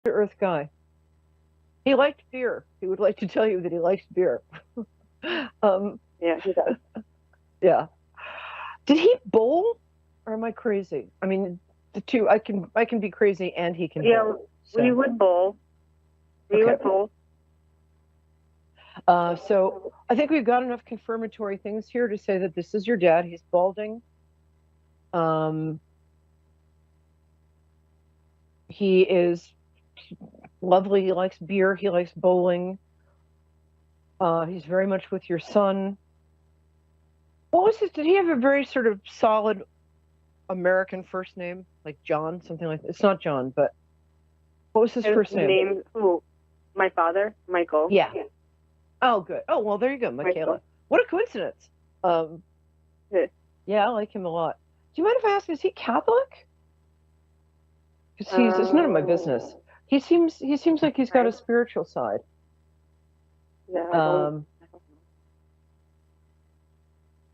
Earth guy. He liked beer. He would like to tell you that he likes beer. um, Yeah, he does. yeah. Did he bowl, or am I crazy? I mean, the two. I can be crazy, and he can Yeah, bowl. we So would bowl. We okay. would bowl. So I think we've got enough confirmatory things here to say that this is your dad. He's balding. Um, he is lovely. He likes beer. He likes bowling. He's very much with your son. What was his? Did he have a very sort of solid American first name, like John, something like that? It's not John, but what was his His first name? name, who? My father, Michael. Yeah. Oh, good. Oh, well, there you go, Michaela. Michael. What a coincidence. Um, Yeah. yeah, I like him a lot. Do you mind if I ask, is he Catholic? Because it's none of my Um, business. He seems like he's got a spiritual side. yeah, Um, I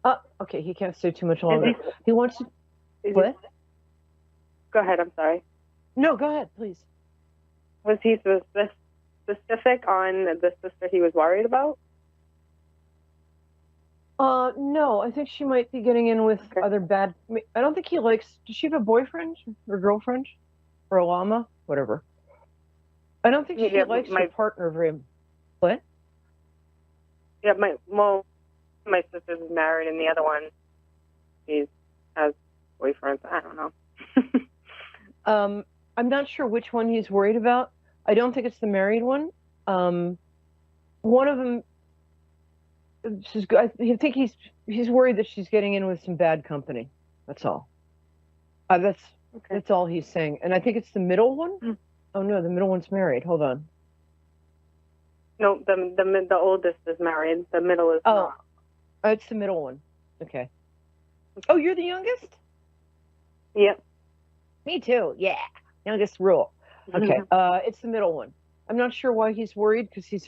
don't okay, he can't stay too much know. longer. He wants to. Is he, What? go ahead, I'm sorry. No, go ahead, please. Was he specific on the sister he was worried about? No, I think she might be getting in with Okay. other bad. I don't think he likes. Does she have a boyfriend or girlfriend or a llama? Whatever. I don't think she Yeah, likes her partner very. What? my sister's married, and the other one, she has boyfriends. I don't know. I'm not sure which one he's worried about. I don't think it's the married one. One of them. I think he's worried that she's getting in with some bad company. That's all. That's Okay. that's all he's saying. And I think it's the middle one. Mm. Oh no, the middle one's married. Hold on. No, the oldest is married. The middle is Oh, not. it's the middle one. Okay. Oh, you're the youngest? Yep. Me too. Yeah. Youngest rule. Okay. It's the middle one. I'm not sure why he's worried because he's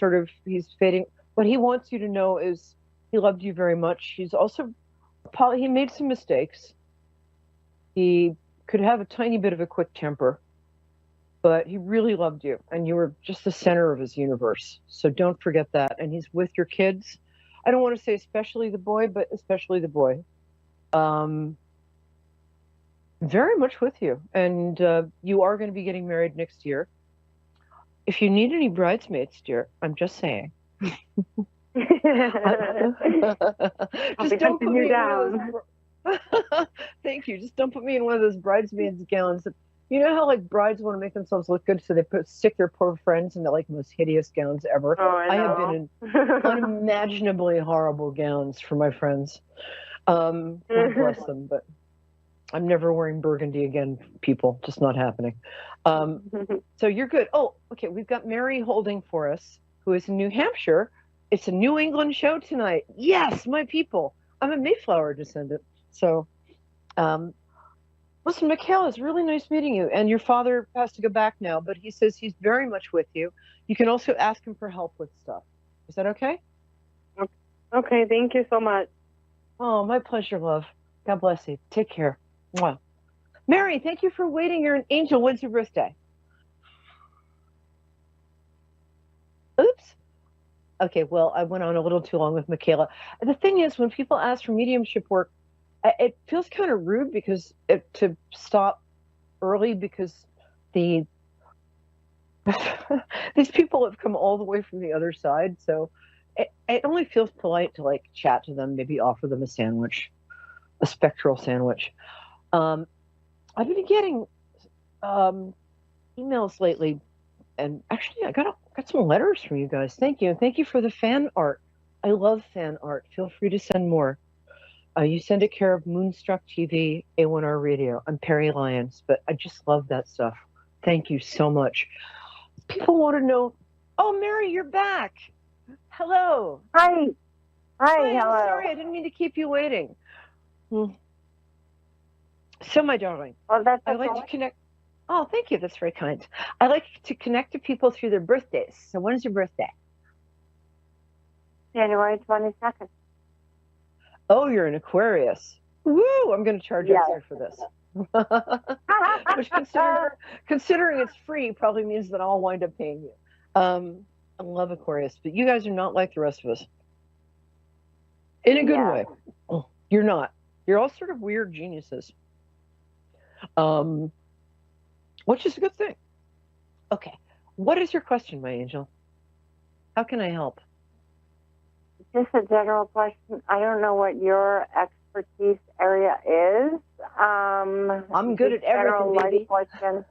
fading. What he wants you to know is he loved you very much. He made some mistakes. He could have a tiny bit of a quick temper, but he really loved you and you were just the center of his universe. So don't forget that. And he's with your kids. I don't want to say especially the boy, but especially the boy. Um, Very much with you. And you are going to be getting married next year. If you need any bridesmaids, dear, I'm just saying. Just I'll be don't hunting put you me in one of down. those. Thank you. Just don't put me in one of those bridesmaids gowns. You know how like brides want to make themselves look good, so they stick their poor friends in the like most hideous gowns ever. Oh, I I have been in know. unimaginably horrible gowns for my friends. God bless them, but I'm never wearing burgundy again, people. Just not happening. So you're good. Oh, okay. We've got Mary holding for us, who is in New Hampshire. It's a New England show tonight. Yes, my people. I'm a Mayflower descendant. So, um, listen, Mikhail, it's really nice meeting you. And your father has to go back now, but he says he's very much with you. You can also ask him for help with stuff. Is that okay? Okay, thank you so much. Oh, my pleasure, love. God bless you. Take care. Mwah. Mary, thank you for waiting. You're an angel. When's your birthday? Oops. Okay, well, I went on a little too long with Michaela. The thing is, when people ask for mediumship work, it feels kind of rude to stop early because the these people have come all the way from the other side. So it only feels polite to like chat to them, maybe offer them a sandwich, a spectral sandwich. Um, I've been getting um, emails lately, and actually, I got some letters from you guys. Thank you, and thank you for the fan art. I love fan art. Feel free to send more. You send it care of Moonstruck TV, A1R Radio. I'm Perry Lyons, but I just love that stuff. Thank you so much. People want to know. Oh, Mary, you're back. Hello. Hi. Hi, Hi. I'm hello. sorry. I didn't mean to keep you waiting. So, my darling, Well, that's I like to connect. Oh, thank you. That's very kind. I like to connect to people through their birthdays. So, when's your birthday? January 22nd. Oh, you're an Aquarius. Woo! I'm going to charge Yes. extra for this. Which, considering it's free, probably means that I'll wind up paying you. I love Aquarius, but you guys are not like the rest of us. In a good way. Oh, you're not. You're all sort of weird geniuses. Which is a good thing. Okay. What is your question, my angel? How can I help? Just a general question. I don't know what your expertise area is. I'm good at everything, baby. Question.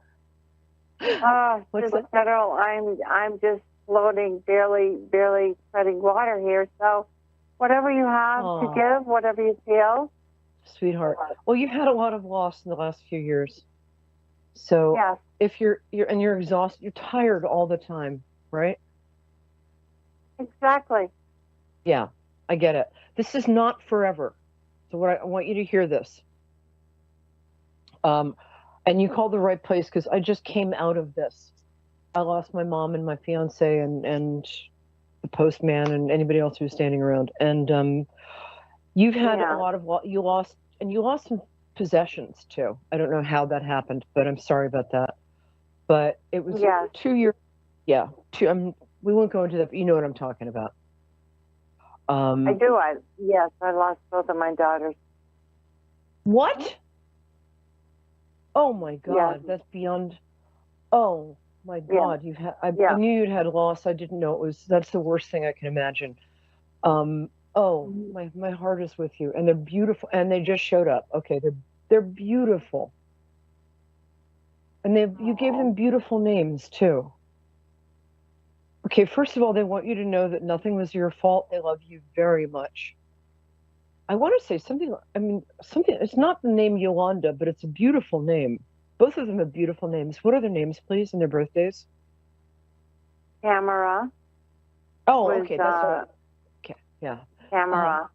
What's that? General, I'm just floating, barely treading water here. So, whatever you have to give, whatever you feel. Sweetheart. Well, you've had a lot of loss in the last few years. So yes. If you're exhausted, you're tired all the time, right? Exactly. Yeah, I get it. This is not forever. So I want you to hear this. And you called the right place because I just came out of this. I lost my mom and my fiance and the postman and anybody else who was standing around. And you've had a lot of you lost some possessions too. I don't know how that happened, but I'm sorry about that. But it was 2 years. Yeah, we won't go into that, but you know what I'm talking about. I do. Yes, I lost both of my daughters. What? Oh my God, that's beyond. Oh my God, you've had. I knew you'd had loss. I didn't know it was. That's the worst thing I can imagine. My heart is with you, and they're beautiful, and they just showed up. Okay, they're beautiful, and you gave them beautiful names too. Okay, first of all, they want you to know that nothing was your fault. They love you very much. I want to say something. It's not the name Yolanda, but it's a beautiful name. Both of them have beautiful names. What are their names, please, and their birthdays? Tamara. Oh, okay, that's right. Okay, yeah. Tamara,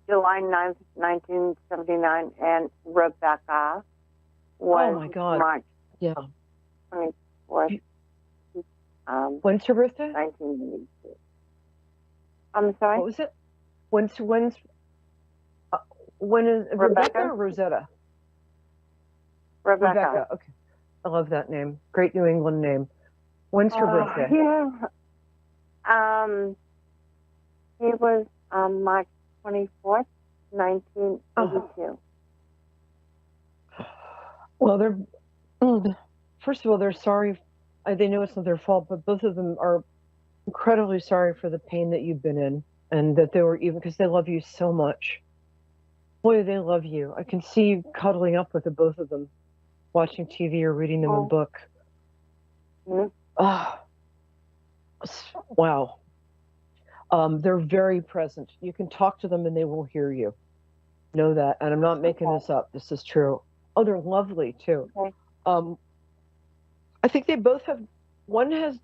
July 9th, 1979, and Rebecca was March 24th. When's her birthday? 1982. I'm sorry? What was it? When is Rebecca or Rosetta? Rebecca. Okay. I love that name. Great New England name. When's her birthday? Yeah. It was March 24th, 1982. Well, first of all, they're sorry. They know it's not their fault, but both of them are incredibly sorry for the pain that you've been in, and that they were even, because they love you so much. Boy, they love you. I can see you cuddling up with the both of them, watching TV or reading them a book. Mm-hmm. Wow. They're very present. You can talk to them and they will hear you. Know that. And I'm not making this up. This is true. Oh, they're lovely too. Okay. I think they both have, one has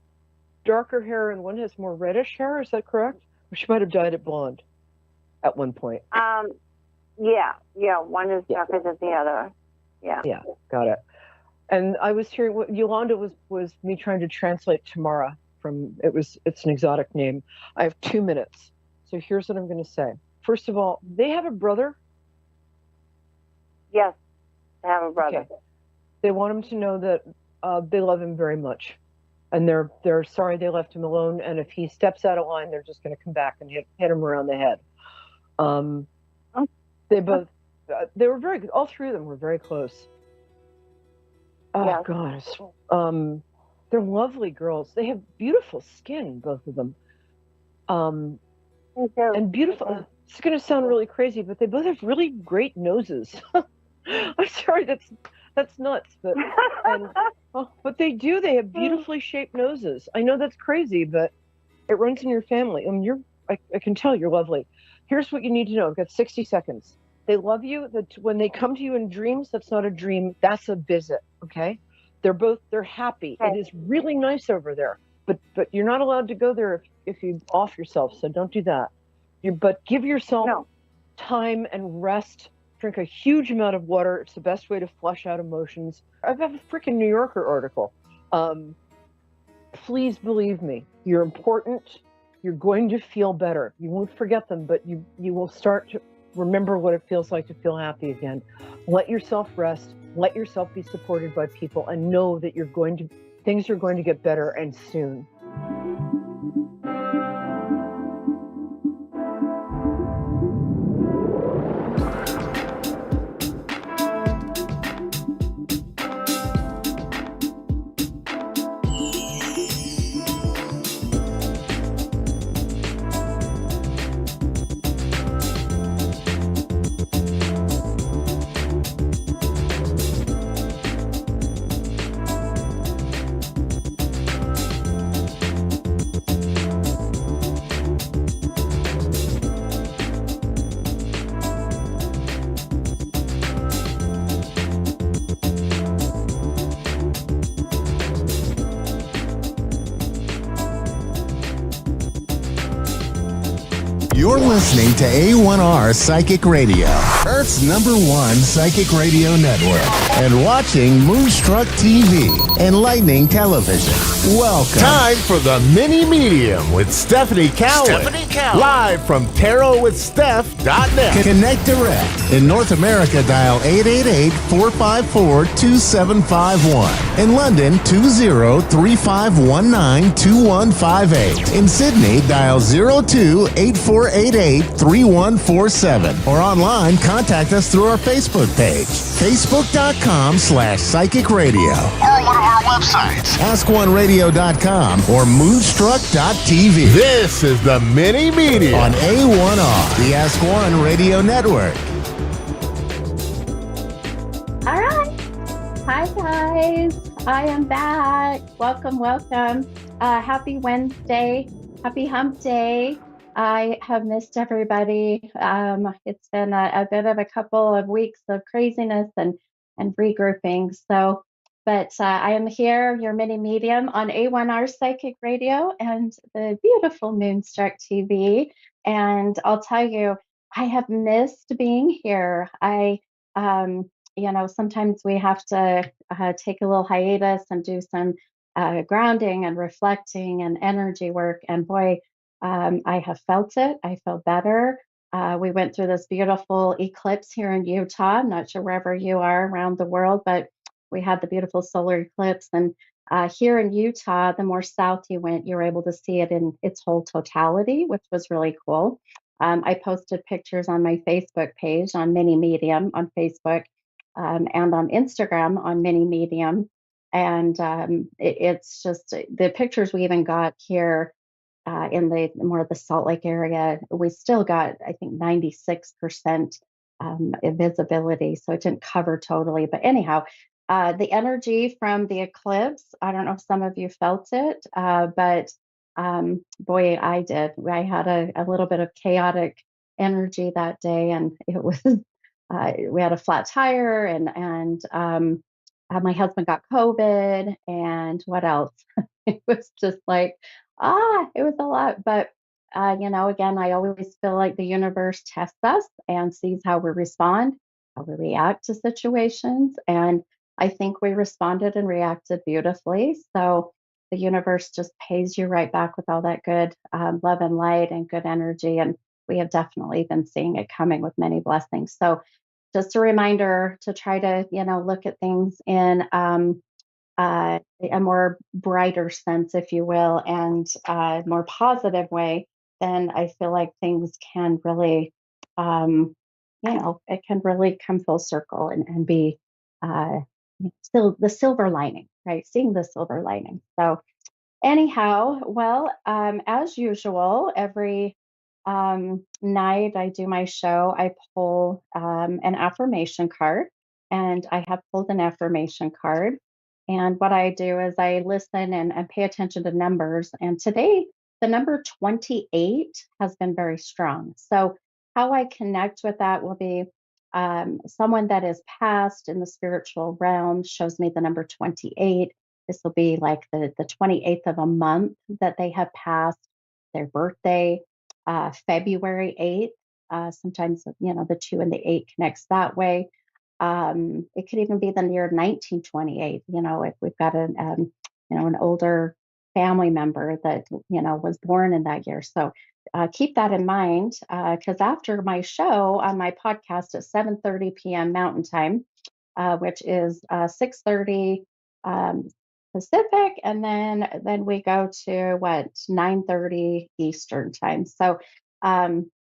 darker hair and one has more reddish hair. Is that correct? Or she might have dyed it blonde at one point. Yeah. One is darker than the other. Yeah. Yeah, got it. And I was hearing what Yolanda was me trying to translate Tamara from, it's an exotic name. I have 2 minutes. So here's what I'm going to say. First of all, they have a brother? Yes, they have a brother. Okay. They want him to know that they love him very much. And they're sorry they left him alone. And if he steps out of line, they're just going to come back and hit him around the head. They were very good. All three of them were very close. Oh, gosh. They're lovely girls. They have beautiful skin, both of them. And beautiful. It's going to sound really crazy, but they both have really great noses. I'm sorry, that's nuts, but they do. They have beautifully shaped noses. I know that's crazy, but it runs in your family. I mean, I can tell you're lovely. Here's what you need to know. I've got 60 seconds. They love you. That when they come to you in dreams, that's not a dream. That's a visit. Okay. They're happy. Okay. It is really nice over there, but you're not allowed to go there if you off yourself. So don't do that. But give yourself time and rest. Drink a huge amount of water. It's the best way to flush out emotions. I have a freaking New Yorker article. Please believe me. You're important. You're going to feel better. You won't forget them, but you will start to. remember what it feels like to feel happy again. Let yourself rest. Let yourself be supported by people, and know that things are going to get better, and soon. You're listening to A1R Psychic Radio, Earth's #1 psychic radio network, and watching Moonstruck TV and Lightning Television. Welcome. Time for the Mini Medium with Stephanie Cowan. Live from tarotwithsteph.net. Connect direct. In North America, dial 888-454-2751. In London, 20-3519-2158. In Sydney, dial 02-8488-3147. Or online, contact us through our Facebook page, facebook.com/psychic radio. Or one of our websites, askoneradio.com or moonstruck.tv. This is the Mini Media on A1R, the Ask One Radio Network. All right. Hi, guys. I am back. Welcome. Happy Wednesday. Happy hump day. I have missed everybody. It's been a bit of a couple of weeks of craziness and regrouping. But I am here, your mini medium on A1R Psychic Radio and the beautiful Moonstruck TV. And I'll tell you, I have missed being here. Sometimes we have to take a little hiatus and do some grounding and reflecting and energy work. And boy, I have felt it. I feel better. We went through this beautiful eclipse here in Utah. I'm not sure wherever you are around the world, but we had the beautiful solar eclipse. And here in Utah, the more south you went, you were able to see it in its whole totality, which was really cool. I posted pictures on my Facebook page on Mini Medium on Facebook and on Instagram on Mini Medium. And it's just the pictures we even got here in the more of the Salt Lake area. We still got, I think, 96% visibility. So it didn't cover totally. But anyhow, the energy from the eclipse, I don't know if some of you felt it, but boy, I did. I had a little bit of chaotic energy that day, and it was, we had a flat tire, and my husband got COVID, and what else? It was just like, it was a lot. But, again, I always feel like the universe tests us and sees how we respond, how we react to situations. And I think we responded and reacted beautifully. So the universe just pays you right back with all that good love and light and good energy. And we have definitely been seeing it coming with many blessings. So just a reminder to try to, look at things in a more brighter sense, if you will, and more positive way, then I feel like things can really, it can really come full circle and be still the silver lining, right? Seeing the silver lining. So anyhow, well, as usual, every night I do my show, I pull an affirmation card, and I have pulled an affirmation card. And what I do is I listen and pay attention to numbers. And today, the number 28 has been very strong. So how I connect with that will be someone that is passed in the spiritual realm shows me the number 28. This will be like the 28th of a month that they have passed their birthday, February 8th. Sometimes, the 2 and the 8 connects that way. It could even be the year 1928, if we've got an older family member that, was born in that year. So keep that in mind because after my show on my podcast at 7:30 p.m. Mountain Time, which is 6:30 um, Pacific, and then we go to what 9:30 Eastern Time. So um,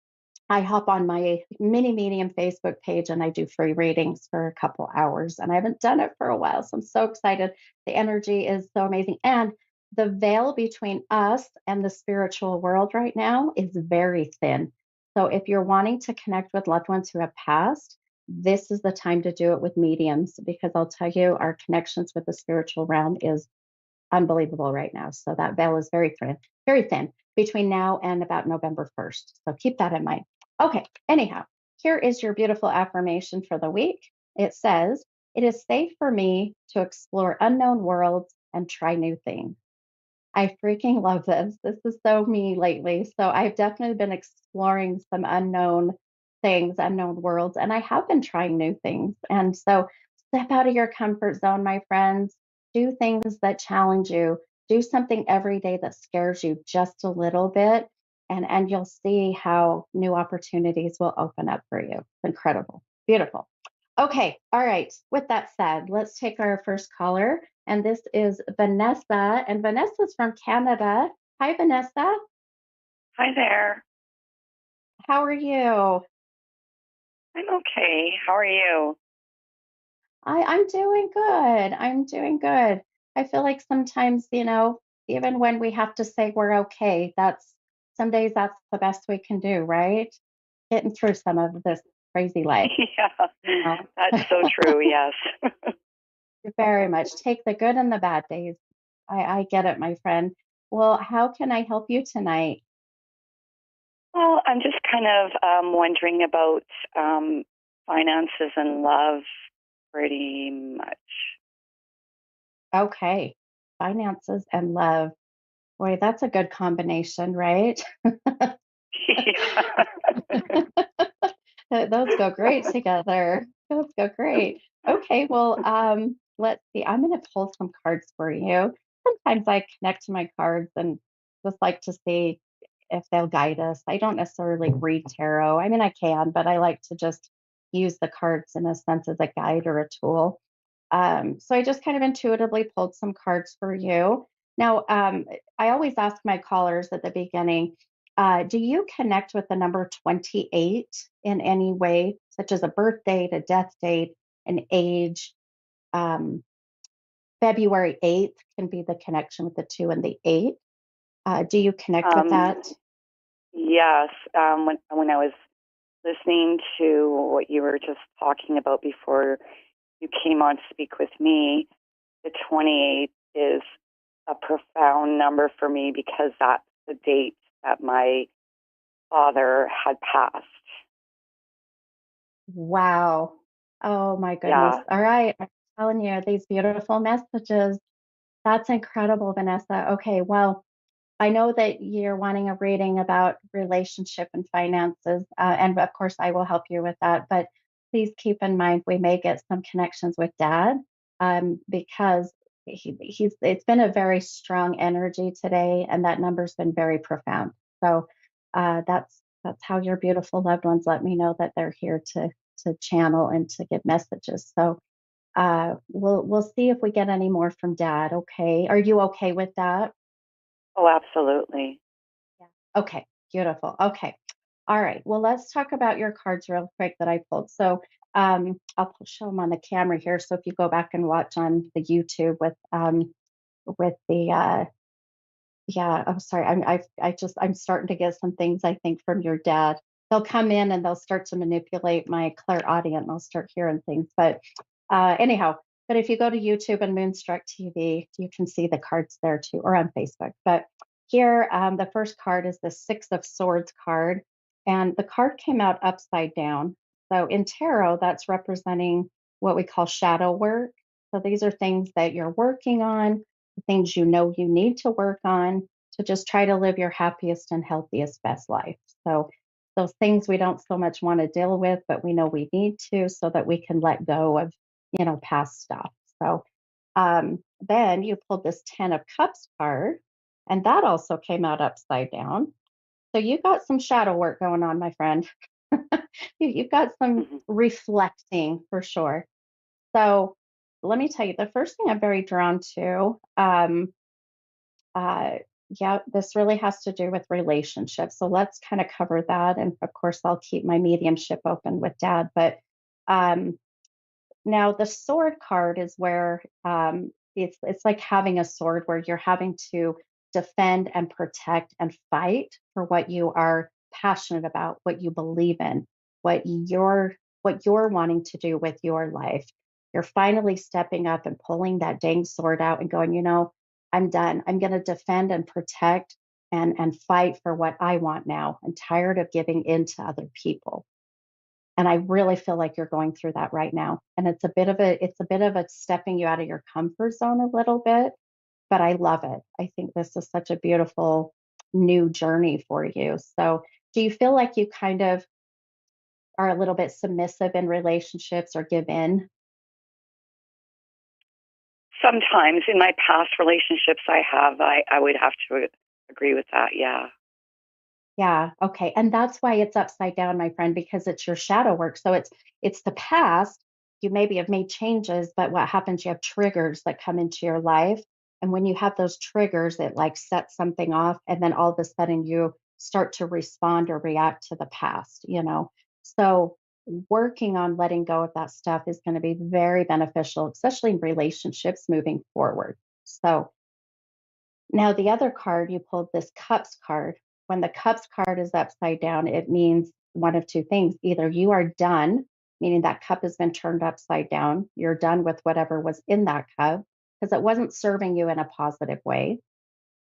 I hop on my mini medium Facebook page and I do free readings for a couple hours. And I haven't done it for a while. So I'm so excited. The energy is so amazing. And the veil between us and the spiritual world right now is very thin. So if you're wanting to connect with loved ones who have passed, this is the time to do it with mediums because I'll tell you, our connections with the spiritual realm is unbelievable right now. So that veil is very thin between now and about November 1st. So keep that in mind. Okay, anyhow, here is your beautiful affirmation for the week. It says, "It is safe for me to explore unknown worlds and try new things." I freaking love this. This is so me lately. So I've definitely been exploring some unknown things, unknown worlds, and I have been trying new things. And so step out of your comfort zone, my friends. Do things that challenge you. Do something every day that scares you just a little bit, and you'll see how new opportunities will open up for you. It's incredible. Beautiful. Okay, all right. With that said, let's take our first caller. And this is Vanessa. And Vanessa's from Canada. Hi, Vanessa. Hi there. How are you? I'm okay. How are you? I'm doing good. I'm doing good. I feel like sometimes, even when we have to say we're okay, some days that's the best we can do, right? Getting through some of this crazy life. Yeah, You know? that's so true. Yes. Very much. Take the good and the bad days. I get it, my friend. Well, how can I help you tonight? Well, I'm just kind of wondering about finances and love pretty much. Okay. Finances and love. Boy, that's a good combination, right? Those go great together. Those go great. Okay, well, let's see. I'm going to pull some cards for you. Sometimes I connect to my cards and just like to see if they'll guide us. I don't necessarily read tarot. I mean, I can, but I like to just use the cards in a sense as a guide or a tool. So I just kind of intuitively pulled some cards for you. Now, I always ask my callers at the beginning, do you connect with the number 28 in any way, such as a birth date, a death date, an age? Um, February 8th can be the connection with the 2 and the 8. Do you connect with um, that? yes. When I was listening to what you were just talking about before you came on to speak with me, the 28 is a profound number for me because that's the date that my father had passed. Wow. Oh my goodness. Yeah. All right. I'm telling you, these beautiful messages. That's incredible, Vanessa. Okay. Well, I know that you're wanting a reading about relationship and finances, and of course, I will help you with that. But please keep in mind we may get some connections with Dad because he's. It's been a very strong energy today, and that number's been very profound. So that's how your beautiful loved ones let me know that they're here to channel and to give messages. So we'll see if we get any more from Dad. Okay, are you okay with that? Oh, absolutely. Yeah. Okay, beautiful. Okay. All right. Well, let's talk about your cards real quick that I pulled. So show them on the camera here. So if you go back and watch on the YouTube with the yeah, I'm sorry. I'm starting to get some things I think from your dad. They'll come in and they'll start to manipulate my clairaudient and I'll start hearing things. But anyhow, but if you go to YouTube and Moonstruck TV, you can see the cards there too, or on Facebook. But here, the first card is the Six of Swords card, and the card came out upside down. So in tarot, that's representing what we call shadow work. So these are things that you're working on, things you know you need to work on to just try to live your happiest and healthiest best life. So those things we don't so much want to deal with, but we know we need to so that we can let go of, past stuff. So then you pulled this 10 of Cups card, and that also came out upside down. So you got some shadow work going on, my friend. You've got some Hmm. reflecting for sure. So let me tell you, the first thing I'm very drawn to, uh, yeah, this really has to do with relationships. So let's kind of cover that. And of course, I'll keep my mediumship open with dad. But um, now the sword card is where it's like having a sword where you're having to defend and protect and fight for what you are passionate about, what you believe in, what you're wanting to do with your life. You're finally stepping up and pulling that dang sword out and going, I'm done. I'm going to defend and protect and fight for what I want now. I'm tired of giving in to other people. And I really feel like you're going through that right now. And it's a bit of a stepping you out of your comfort zone a little bit, but I love it. I think this is such a beautiful new journey for you. So, do you feel like you kind of are a little bit submissive in relationships or give in? Sometimes in my past relationships I would have to agree with that. Yeah. Yeah, okay. And that's why it's upside down, my friend, because it's your shadow work. So it's the past. You maybe have made changes, but what happens, you have triggers that come into your life. And when you have those triggers, it like sets something off, and then all of a sudden you start to respond or react to the past. So working on letting go of that stuff is going to be very beneficial, especially in relationships moving forward. So now, the other card, you pulled this cups card. When the cups card is upside down, it means one of two things. Either you are done, meaning that cup has been turned upside down, you're done with whatever was in that cup because it wasn't serving you in a positive way.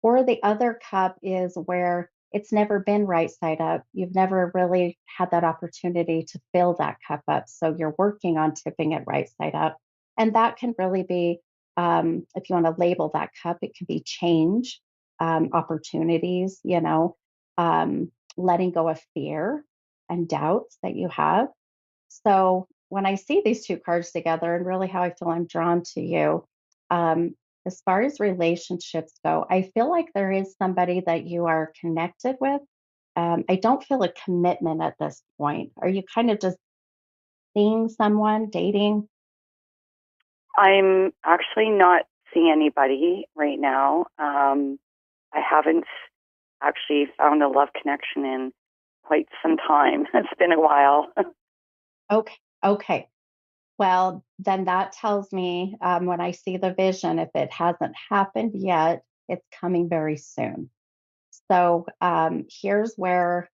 Or the other cup is where it's never been right side up. You've never really had that opportunity to fill that cup up. So you're working on tipping it right side up. And that can really be, if you want to label that cup, it can be change, opportunities, letting go of fear and doubts that you have. So when I see these two cards together, and really how I feel I'm drawn to you, um, as far as relationships go, I feel like there is somebody that you are connected with. I don't feel a commitment at this point. Are you kind of just seeing someone, dating? I'm actually not seeing anybody right now. I haven't actually found a love connection in quite some time. It's been a while. Okay, okay. Well, then that tells me when I see the vision, if it hasn't happened yet, it's coming very soon. So here's where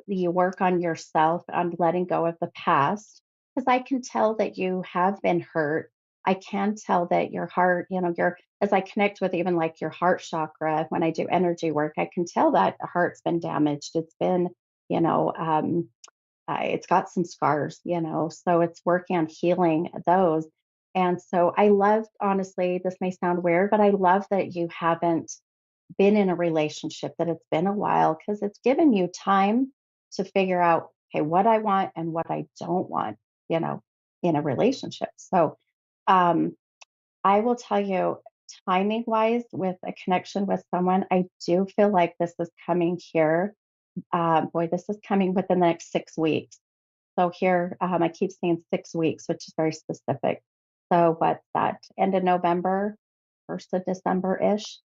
you work on yourself, on letting go of the past, because I can tell that you have been hurt. I can tell that your heart, as I connect with even like your heart chakra when I do energy work, I can tell that the heart's been damaged. It's been, you know, it's got some scars, so it's working on healing those. And so I love, honestly, this may sound weird, but I love that you haven't been in a relationship, that it's been a while, because it's given you time to figure out, okay, what I want and what I don't want, you know, in a relationship. So um, I will tell you, timing wise, with a connection with someone, I do feel like this is coming here. Boy, this is coming within the next 6 weeks. So here, I keep saying 6 weeks, which is very specific. So what's that? End of November, 1st of December ish.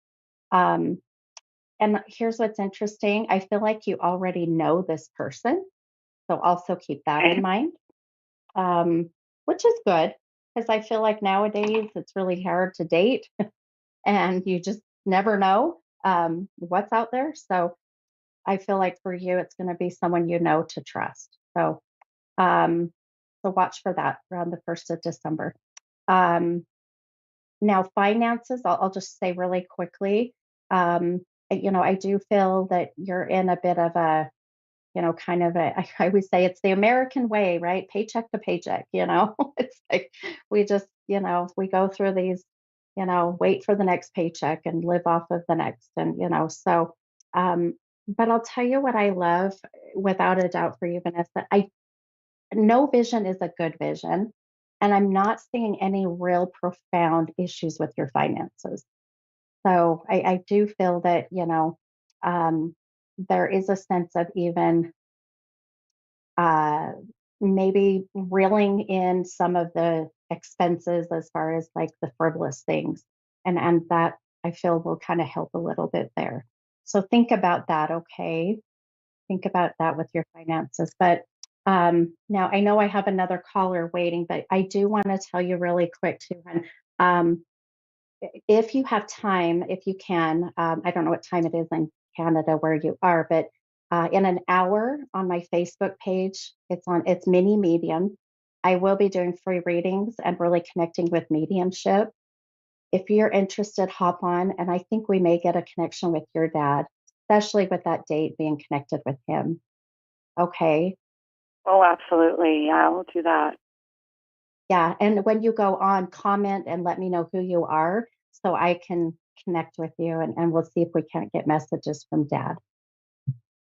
Um, and here's what's interesting. I feel like you already know this person. So also keep that in Okay. mind, um, which is good because I feel like nowadays it's really hard to date and you just never know what's out there. So I feel like for you, it's going to be someone you know to trust. Um, so watch for that around the 1st of December. Um, Now, finances, I'll just say really quickly. I do feel that you're in a bit of a, kind of a, I always say it's the American way, right? Paycheck to paycheck. It's like we just, we go through these, wait for the next paycheck and live off of the next. Um, but I'll tell you what I love without a doubt for you, Vanessa. No vision is a good vision. And I'm not seeing any real profound issues with your finances. So I do feel that, um, there is a sense of even uh, maybe reeling in some of the expenses as far as like the frivolous things. And that I feel will kind of help a little bit there. So think about that, okay? Think about that with your finances. But now I know I have another caller waiting, but I do want to tell you really quick too, hon. Um, if you have time, if you can, I don't know what time it is in Canada where you are, but in an hour on my Facebook page, it's mini medium. I will be doing free readings and really connecting with mediumship. If you're interested, hop on, and I think we may get a connection with your dad, especially with that date being connected with him. Okay. Oh, absolutely. Yeah, I'll do that. Yeah. And when you go on, comment and let me know who you are so I can connect with you and we'll see if we can't get messages from dad.